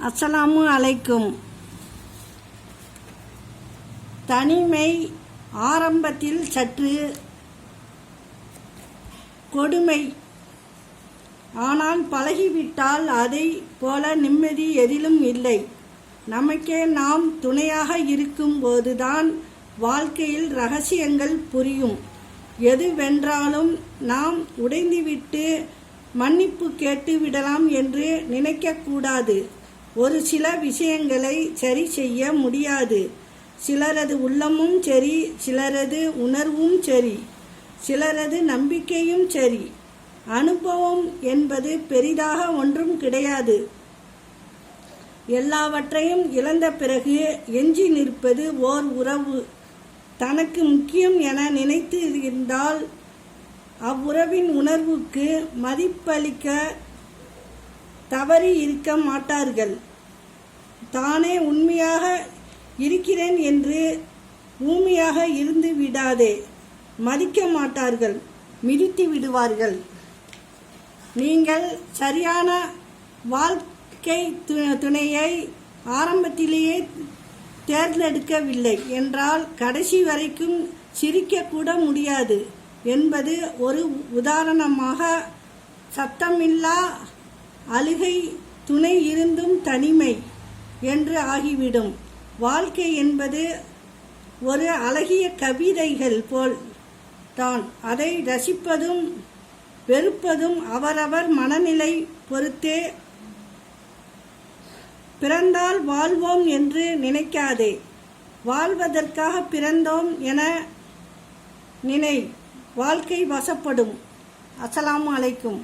அஸ்ஸலாமு அலைக்கும். தனிமை ஆரம்பத்தில் சற்று கொடுமை, ஆனால் பழகிவிட்டால் அதை போல நிம்மதி எதிலும் இல்லை. நமக்கே நாம் துணையாக இருக்கும் போதுதான் வாழ்க்கையில் ரகசியங்கள் புரியும். எதுவென்றாலும் நாம் உடைந்துவிட்டு மன்னிப்பு கேட்டு விடலாம் என்று நினைக்கக்கூடாது. ஒரு சில விஷயங்களை சரி செய்ய முடியாது. சிலரது உள்ளமும் சரி, சிலரது உணர்வும் சரி, சிலரது நம்பிக்கையும் சரி. அனுபவம் என்பது பெரிதாக ஒன்றும் கிடையாது. எல்லாவற்றையும் இழந்த பிறகு எஞ்சி நிற்பது ஓர் உறவு. தனக்கு முக்கியம் என நினைத்து இருந்தால் அவ்வுறவின் உணர்வுக்கு மதிப்பளிக்க தவறி இருக்க மாட்டார்கள். தானே உண்மையாக இருக்கிறேன் என்று ஊமையாக இருந்து விடாதே. மதிக்க மாட்டார்கள், மிதித்து விடுவார்கள். நீங்கள் சரியான வாழ்க்கை துணையை ஆரம்பத்திலேயே தேர்ந்தெடுக்கவில்லை என்றால் கடைசி வரைக்கும் சிரிக்க கூட முடியாது என்பது ஒரு உதாரணமாக. சத்தமில்லா அழுகை, துணை இருந்தும் தனிமை என்று ஆகிவிடும். வாழ்க்கை என்பது ஒரு அழகிய கவிதைகள் போல் தான். அதை ரசிப்பதும் வெறுப்பதும் அவரவர் மனநிலை பொறுத்தே. பிறந்தால் வாழ்வோம் என்று நினைக்காதே, வாழ்வதற்காக பிறந்தோம் என நினை. வாழ்க்கை வசப்படும். அஸ்ஸலாமு அலைக்கும்.